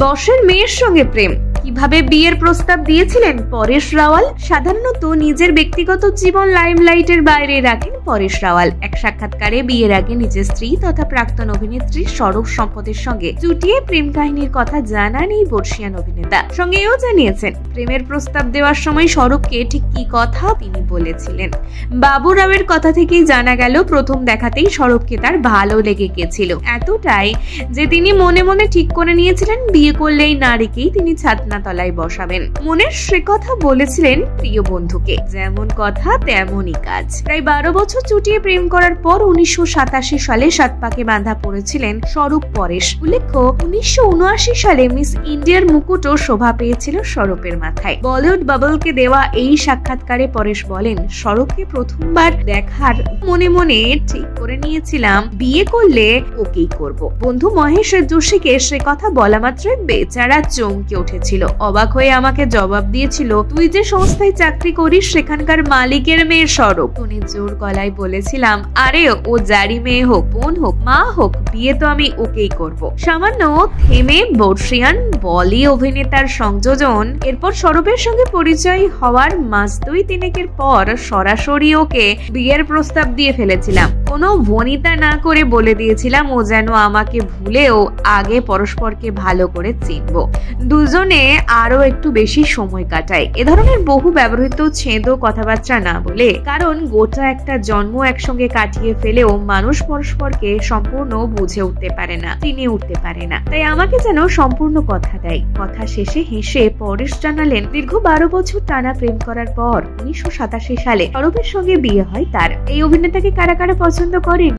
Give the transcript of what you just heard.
বসের মেয়ের সঙ্গে প্রেম, কিভাবে বিয়ের প্রস্তাব দিয়েছিলেন পরেশ রাওয়াল। সাধারণত নিজের ব্যক্তিগত জীবন লাইমলাইটের বাইরে রাখেন পরেশ রাওয়াল। এক সাক্ষাৎকারে বিয়ের আগে নিজের স্ত্রী তথা প্রাক্তন অভিনেত্রী স্বরূপ সম্পদের সঙ্গে জুটিয়ে প্রেম কাহিনীর কথা জানান এই বর্ষিয়ান অভিনেতা। সঙ্গে এও জানিয়েছেন প্রেমের প্রস্তাব দেওয়ার সময় স্বরূপকে ঠিক কি কথা তিনি বলেছিলেন। বাবু রাওয়ের কথা থেকেই জানা গেল প্রথম দেখাতেই স্বরূপকে তার ভালো লেগে গেছিল, এতটাই যে তিনি মনে মনে ঠিক করে নিয়েছিলেন বিয়ে করলে এই নারীকেই তিনি ছাদনাতলায় বসাবেন। মনের সে কথা বলেছিলেন প্রিয় বন্ধুকে, যেমন কথা তেমনই কাজ। প্রায় 12 বছর চুটিয়ে প্রেম করার পর 1987 সালে 7 পাকে বাঁধা পড়েছিলেন স্বরূপ পরেশ। উল্লেখ্য 1979 সালে মিস ইন্ডিয়ার মুকুটও শোভা পেয়েছিল স্বরূপের মাথায়। বলিউড বাবলকে দেওয়া এই সাক্ষাৎকারে পরেশ বলেন, স্বরূপকে প্রথমবার দেখার মনে মনে ঠিক করে নিয়েছিলাম বিয়ে করলে ওকেই করব। বন্ধু মহেশ যোশীকে সে কথা বলা মাত্রই বেচারা চমকে উঠেছিল। অবাক হয়ে আমাকে জবাব দিয়েছিল, তুই যে সংস্থায় চাকরি করিস সেখানকার মালিকের মেয়ে স্বরূপ। শুনে জোর গলায় বলেছিলাম, আরে ও যারই মেয়ে হোক, বোন হোক, মা হোক, বিয়ে তো আমি ওকেই করব। সামান্য থেমে বর্ষিয়ান বলি অভিনেতার সংযোজন। এরপর স্বরূপের সঙ্গে পরিচয় হওয়ার মাস 2-3 পর সরাসরি ওকে বিয়ের প্রস্তাব দিয়ে ফেলেছিলাম। কোনো বনিতা না করে বলে দিয়েছিলাম ও যেন আমাকে ভুলেও আগে পরস্পরকে ভালো করে চিনব, দুজনে আরো একটু বেশি সময় কাটায়। এ ধরনের বহু ব্যবহৃত ছেঁদো কথাবার্তা না বলে, কারণ গোটা একটা জন্ম একসঙ্গে কাটিয়ে ফেলেও মানুষ পরস্পরকে সম্পূর্ণ বুঝে উঠতে পারে না, চিনে উঠতে পারে না। তাই আমাকে যেন সম্পূর্ণ কথা দেয়। কথা শেষে হেসে পরেশ জানালেন, দীর্ঘ 12 বছর টানা প্রেম করার পর 1987 সালে স্বরূপের সঙ্গে বিয়ে হয় তার। এই অভিনেতাকে কারা কারা পছন্দ করেন